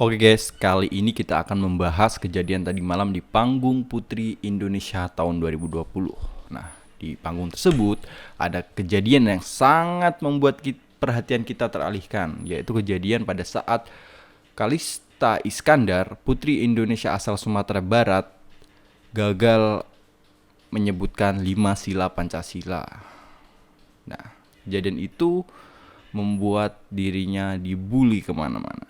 Oke guys, kali ini kita akan membahas kejadian tadi malam di panggung Putri Indonesia tahun 2020. Nah, di panggung tersebut ada kejadian yang sangat membuat perhatian kita teralihkan, yaitu kejadian pada saat Kalista Iskandar, Putri Indonesia asal Sumatera Barat, gagal menyebutkan 5 sila Pancasila. Nah, kejadian itu membuat dirinya dibully kemana-mana.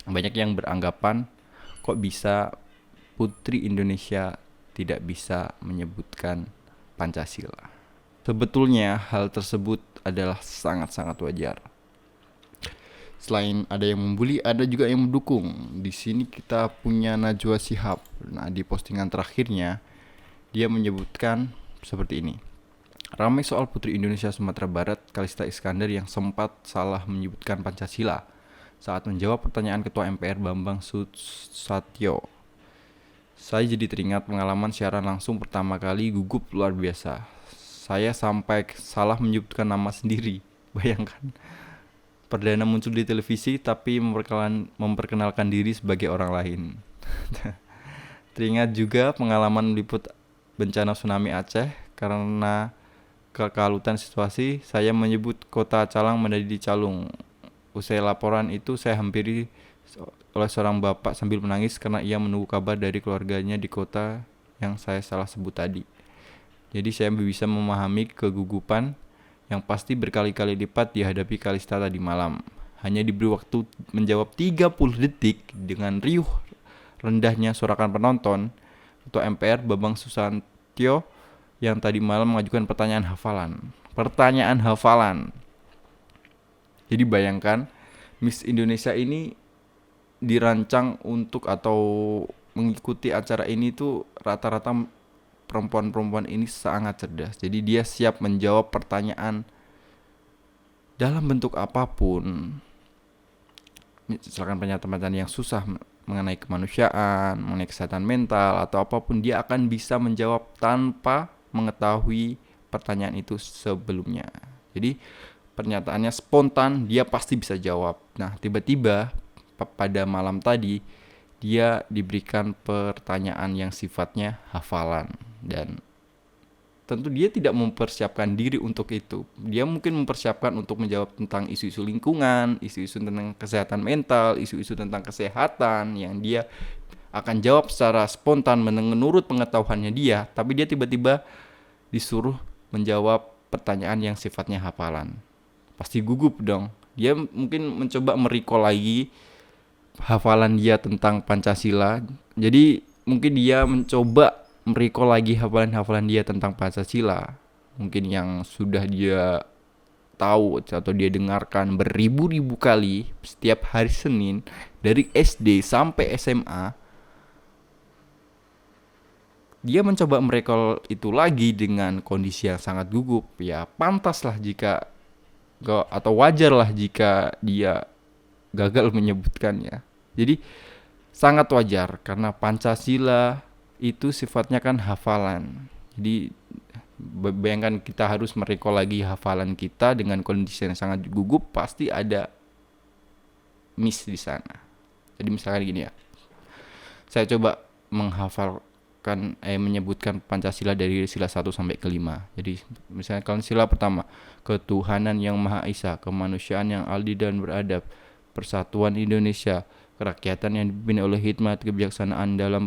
Banyak yang beranggapan kok bisa Putri Indonesia tidak bisa menyebutkan Pancasila. Sebetulnya hal tersebut adalah sangat-sangat wajar. Selain ada yang membuli, ada juga yang mendukung. Di sini kita punya Najwa Shihab. Nah, di postingan terakhirnya dia menyebutkan seperti ini. Ramai soal Putri Indonesia Sumatera Barat Kalista Iskandar yang sempat salah menyebutkan Pancasila saat menjawab pertanyaan Ketua MPR Bambang Susatyo. Saya jadi teringat pengalaman siaran langsung pertama kali gugup luar biasa. Saya sampai salah menyebutkan nama sendiri. Bayangkan, perdana muncul di televisi tapi memperkenalkan diri sebagai orang lain. Teringat juga pengalaman meliput bencana tsunami Aceh. Karena kekalutan situasi, saya menyebut kota Calang menjadi Calung. Usai laporan itu saya hampiri oleh seorang bapak sambil menangis karena ia menunggu kabar dari keluarganya di kota yang saya salah sebut tadi. Jadi saya bisa memahami kegugupan yang pasti berkali-kali lipat dihadapi Kalista tadi malam. Hanya diberi waktu menjawab 30 detik dengan riuh rendahnya sorakan penonton. Ketua MPR Bambang Susatyo yang tadi malam mengajukan pertanyaan hafalan. Jadi bayangkan, Miss Indonesia ini dirancang untuk atau mengikuti acara ini tuh rata-rata perempuan-perempuan ini sangat cerdas. Jadi dia siap menjawab pertanyaan dalam bentuk apapun. Misalkan pernyataan yang susah mengenai kemanusiaan, mengenai kesehatan mental atau apapun, dia akan bisa menjawab tanpa mengetahui pertanyaan itu sebelumnya. Jadi pernyataannya spontan, dia pasti bisa jawab. Nah, tiba-tiba pada malam tadi dia diberikan pertanyaan yang sifatnya hafalan, dan tentu dia tidak mempersiapkan diri untuk itu. Dia mungkin mempersiapkan untuk menjawab tentang isu-isu lingkungan, isu-isu tentang kesehatan mental, isu-isu tentang kesehatan yang dia akan jawab secara spontan menurut pengetahuannya dia, tapi dia tiba-tiba disuruh menjawab pertanyaan yang sifatnya hafalan. Pasti gugup dong. Dia mungkin mencoba merecall lagi hafalan dia tentang Pancasila. Jadi mungkin dia mencoba merecall lagi hafalan-hafalan dia tentang Pancasila. Mungkin yang sudah dia tahu atau dia dengarkan beribu-ribu kali setiap hari Senin dari SD sampai SMA. Dia mencoba merecall itu lagi dengan kondisi yang sangat gugup. Ya pantaslah jika atau wajarlah jika dia gagal menyebutkannya. Jadi sangat wajar karena Pancasila itu sifatnya kan hafalan. Jadi bayangkan kita harus merecall lagi hafalan kita dengan kondisi yang sangat gugup, pasti ada miss di sana. Jadi misalkan gini ya, saya coba menyebutkan Pancasila dari sila 1 sampai ke 5. Jadi misalnya kalau sila pertama, ketuhanan yang Maha Esa, kemanusiaan yang adil dan beradab, persatuan Indonesia, kerakyatan yang dipimpin oleh hikmat kebijaksanaan dalam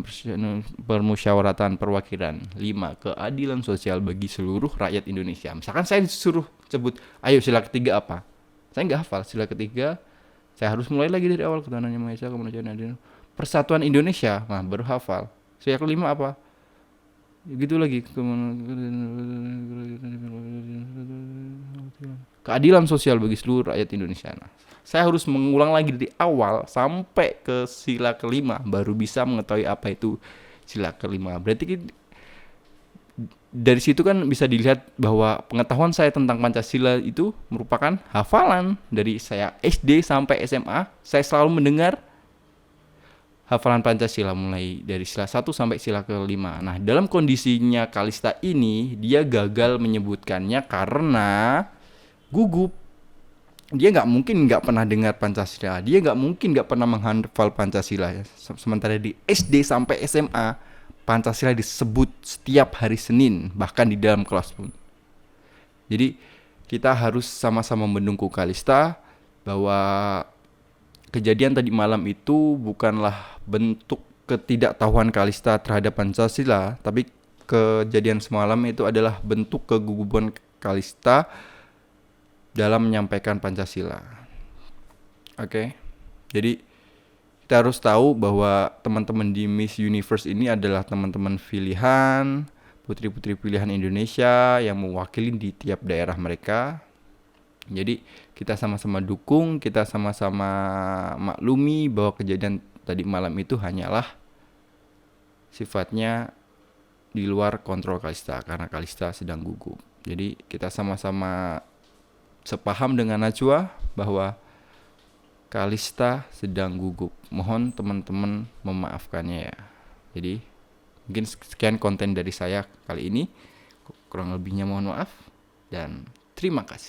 permusyawaratan perwakilan. 5. Keadilan sosial bagi seluruh rakyat Indonesia. Misalkan saya disuruh sebut, ayo sila ketiga apa? Saya nggak hafal sila ketiga. Saya harus mulai lagi dari awal, ketuhanan yang Maha Esa, kemanusiaan yang adil, persatuan Indonesia. Nah, baru hafal. Sila kelima apa? Gitu lagi. Keadilan sosial bagi seluruh rakyat Indonesia. Nah, saya harus mengulang lagi dari awal sampai ke sila kelima baru bisa mengetahui apa itu sila kelima. Berarti dari situ kan bisa dilihat bahwa pengetahuan saya tentang Pancasila itu merupakan hafalan. Dari saya SD sampai SMA, saya selalu mendengar hafalan Pancasila mulai dari sila 1 sampai sila ke-5. Nah, dalam kondisinya Kalista ini, dia gagal menyebutkannya karena gugup. dia nggak mungkin nggak pernah dengar Pancasila, dia nggak mungkin nggak pernah menghafal Pancasila ya. Sementara di SD sampai SMA Pancasila disebut setiap hari Senin, bahkan di dalam kelas pun. Jadi kita harus sama-sama mendukung Kalista bahwa kejadian tadi malam itu bukanlah bentuk ketidaktahuan Kalista terhadap Pancasila, tapi kejadian semalam itu adalah bentuk kegugupan Kalista dalam menyampaikan Pancasila. Oke. Jadi kita harus tahu bahwa teman-teman di Miss Universe ini adalah teman-teman pilihan, putri-putri pilihan Indonesia yang mewakili di tiap daerah mereka. Jadi kita sama-sama dukung, kita sama-sama maklumi bahwa kejadian tadi malam itu hanyalah sifatnya di luar kontrol Kalista karena Kalista sedang gugup. Jadi kita sama-sama sepaham dengan Najwa bahwa Kalista sedang gugup. Mohon teman-teman memaafkannya ya. Jadi mungkin sekian konten dari saya kali ini. Kurang lebihnya mohon maaf dan terima kasih.